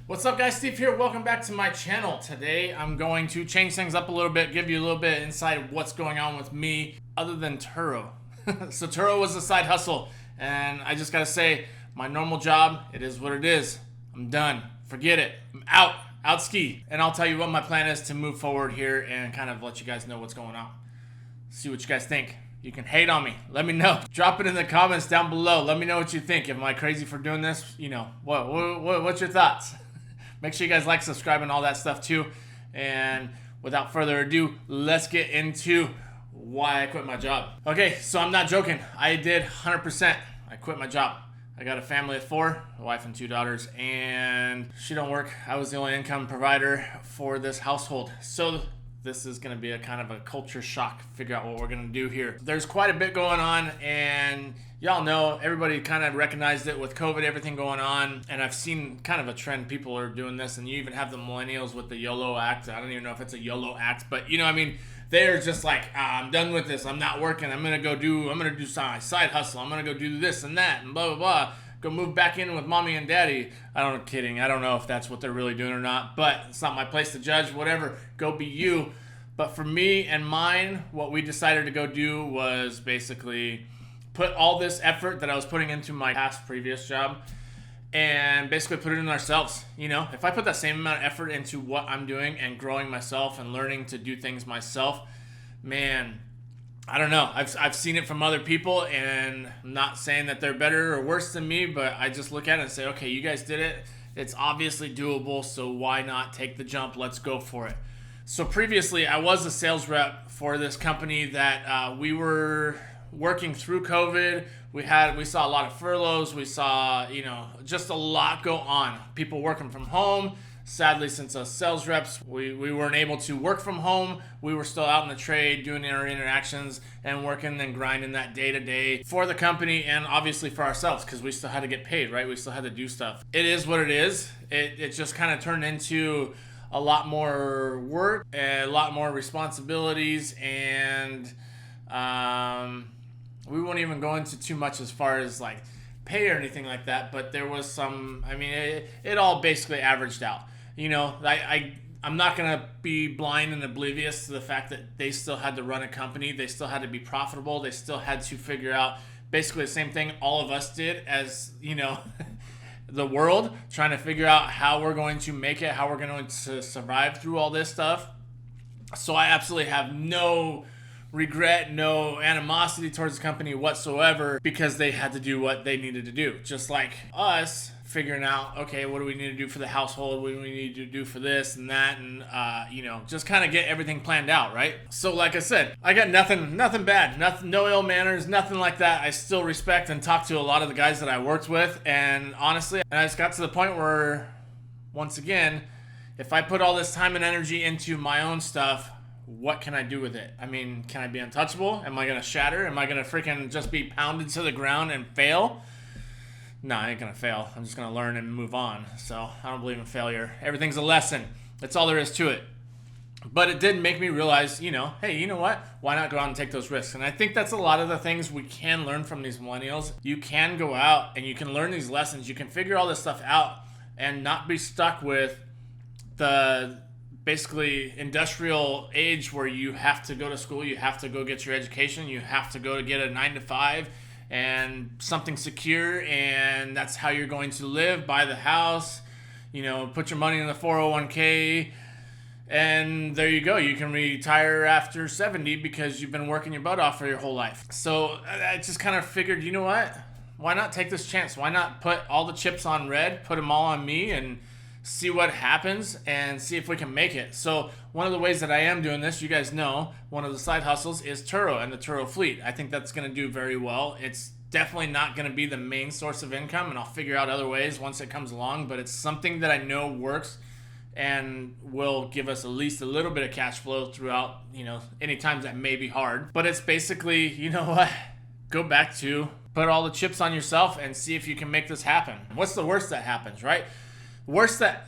What's up, guys? Steve here. Welcome back to my channel. Today I'm going to change things up a little bit, give you a little bit of insight of what's going on with me other than Turo. So Turo was a side hustle, and I just gotta say, my normal job, it is what it is. I'm done. Forget it. I'm out ski. And I'll tell you what my plan is to move forward here and kind of let you guys know what's going on. See what you guys think. You can hate on me. Let me know. Drop it in the comments down below. Let me know what you think. Am I crazy for doing this? You know, what's your thoughts? Make sure you guys like, subscribe, and all that stuff too. And without further ado, let's get into why I quit my job. Okay, so I'm not joking. I did 100%. I quit my job. I got a family of 4, a wife and 2 daughters, and she don't work. I was the only income provider for this household. So this is going to be a kind of a culture shock, figure out what we're going to do here. There's quite a bit going on, and y'all know, everybody kind of recognized it with COVID, everything going on, and I've seen kind of a trend. People are doing this, and you even have the millennials with the YOLO Act. I don't even know if it's a YOLO Act, but you know what I mean? They're just like, I'm done with this. I'm not working. I'm going to do side hustle. I'm going to go do this and that and blah, blah, blah. Go move back in with mommy and daddy. Kidding. I don't know if that's what they're really doing or not, but it's not my place to judge. Whatever. Go be you. But for me and mine, what we decided to go do was basically put all this effort that I was putting into my previous job and basically put it in ourselves. You know, if I put that same amount of effort into what I'm doing and growing myself and learning to do things myself, man, I don't know. I've seen it from other people, and I'm not saying that they're better or worse than me, but I just look at it and say, okay, you guys did it. It's obviously doable, so why not take the jump? Let's go for it. So previously, I was a sales rep for this company that we were working through COVID. We saw a lot of furloughs. We saw, just a lot go on. People working from home. Sadly, since us sales reps, we weren't able to work from home. We were still out in the trade doing our interactions and working and grinding that day to day for the company and obviously for ourselves, because we still had to get paid, right? We still had to do stuff. It is what it is. It just kind of turned into a lot more work, a lot more responsibilities, and we won't even go into too much as far as like pay or anything like that, but there was some, it all basically averaged out. I'm not going to be blind and oblivious to the fact that they still had to run a company. They still had to be profitable. They still had to figure out basically the same thing all of us did as, the world, trying to figure out how we're going to make it, how we're going to survive through all this stuff. So I absolutely have no regret, no animosity towards the company whatsoever, because they had to do what they needed to do. Just like us figuring out, okay, what do we need to do for the household? What do we need to do for this and that? And, just kind of get everything planned out, right? So like I said, I got nothing bad, no ill manners, nothing like that. I still respect and talk to a lot of the guys that I worked with. And honestly, I just got to the point where, once again, if I put all this time and energy into my own stuff, what can I do with it? Can I be untouchable? Am I going to shatter? Am I going to freaking just be pounded to the ground and fail? No, I ain't going to fail. I'm just going to learn and move on. So I don't believe in failure. Everything's a lesson. That's all there is to it. But it did make me realize, hey, you know what? Why not go out and take those risks? And I think that's a lot of the things we can learn from these millennials. You can go out and you can learn these lessons. You can figure all this stuff out and not be stuck with the basically industrial age where you have to go to school, you have to go get your education, you have to go to get a 9 to 5 and something secure, and that's how you're going to live, buy the house, put your money in the 401k, and there you go. You can retire after 70 because you've been working your butt off for your whole life. So I just kind of figured, you know what? Why not take this chance? Why not put all the chips on red, put them all on me, and see what happens and see if we can make it. So one of the ways that I am doing this, you guys know, one of the side hustles is Turo and the Turo fleet. I think that's going to do very well. It's definitely not going to be the main source of income, and I'll figure out other ways once it comes along, but it's something that I know works and will give us at least a little bit of cash flow throughout, any times that may be hard. But it's basically, go back to put all the chips on yourself and see if you can make this happen. What's the worst that happens, right?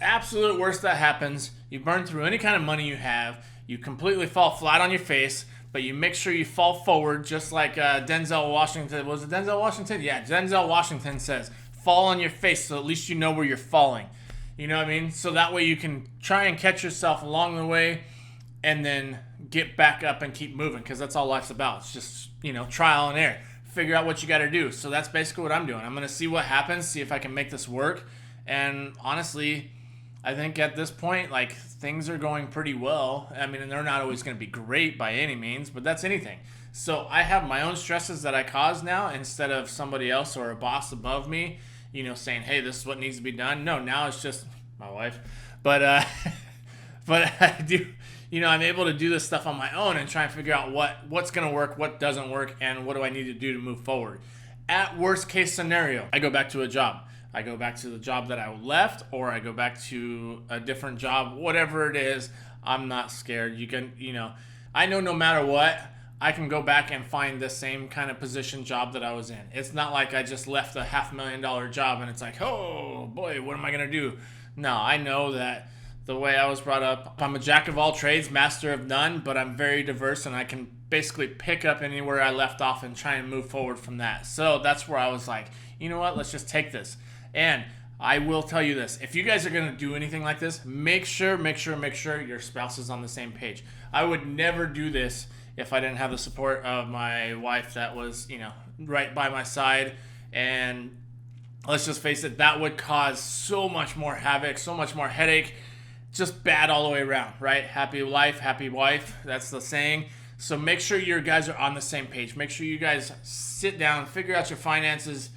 Absolute worst that happens, you burn through any kind of money you have, you completely fall flat on your face, but you make sure you fall forward, just like Denzel Washington. Was it Denzel Washington? Yeah, Denzel Washington says, fall on your face so at least you know where you're falling. You know what I mean? So that way you can try and catch yourself along the way and then get back up and keep moving, because that's all life's about. It's just, trial and error. Figure out what you got to do. So that's basically what I'm doing. I'm going to see what happens, see if I can make this work. And honestly, I think at this point, like, things are going pretty well. I mean, and they're not always going to be great by any means, but that's anything. So I have my own stresses that I cause now, instead of somebody else or a boss above me, saying, hey, this is what needs to be done. No, now it's just my wife. But but I do, I'm able to do this stuff on my own and try and figure out what's going to work, what doesn't work, and what do I need to do to move forward. At worst case scenario, I go back to a job. I go back to the job that I left, or I go back to a different job, whatever it is. I'm not scared. I know no matter what, I can go back and find the same kind of position job that I was in. It's not like I just left a $500,000 job and it's like, oh boy, what am I going to do? No, I know that the way I was brought up, I'm a jack of all trades, master of none, but I'm very diverse, and I can basically pick up anywhere I left off and try and move forward from that. So that's where I was like, you know what, let's just take this. And I will tell you this, if you guys are going to do anything like this, make sure your spouse is on the same page. I would never do this if I didn't have the support of my wife that was, right by my side. And let's just face it, that would cause so much more havoc, so much more headache, just bad all the way around, right? Happy life, happy wife, that's the saying. So make sure your guys are on the same page. Make sure you guys sit down, figure out your finances,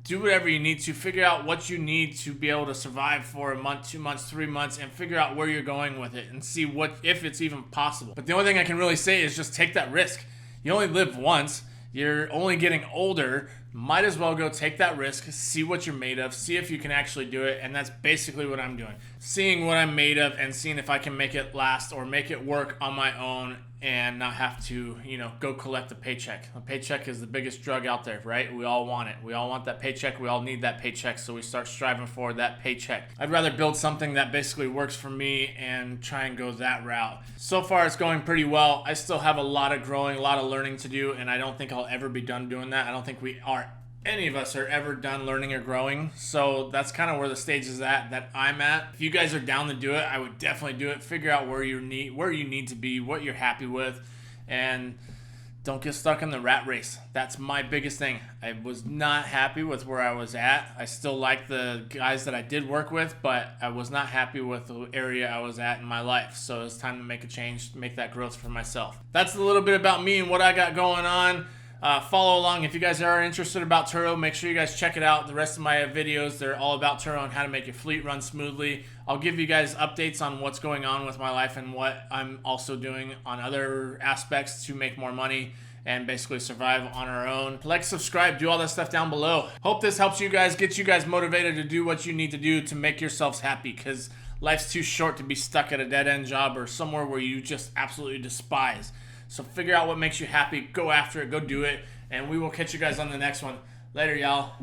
do whatever you need to, figure out what you need to be able to survive for a month, 2 months, 3 months, and figure out where you're going with it and see if it's even possible. But the only thing I can really say is just take that risk. You only live once. You're only getting older. Might as well go take that risk, see what you're made of, see if you can actually do it. And that's basically what I'm doing. Seeing what I'm made of and seeing if I can make it last or make it work on my own and not have to, go collect a paycheck. A paycheck is the biggest drug out there, right? We all want it. We all want that paycheck. We all need that paycheck. So we start striving for that paycheck. I'd rather build something that basically works for me and try and go that route. So far, it's going pretty well. I still have a lot of growing, a lot of learning to do, and I don't think I'll ever be done doing that. I don't think any of us are ever done learning or growing. So that's kind of where the stage is at that I'm at. If you guys are down to do it, I would definitely do it. Figure out where you need to be, what you're happy with, and don't get stuck in the rat race. That's my biggest thing. I was not happy with where I was at. I still like the guys that I did work with, but I was not happy with the area I was at in my life. So it's time to make a change, make that growth for myself. That's a little bit about me and what I got going on. Follow along. If you guys are interested about Turo, make sure you guys check it out. The rest of my videos, they're all about Turo and how to make your fleet run smoothly. I'll give you guys updates on what's going on with my life and what I'm also doing on other aspects to make more money and basically survive on our own. Like, subscribe, do all that stuff down below. Hope this helps you guys, get you guys motivated to do what you need to do to make yourselves happy, because life's too short to be stuck at a dead-end job or somewhere where you just absolutely despise. So figure out what makes you happy, go after it, go do it, and we will catch you guys on the next one. Later, y'all.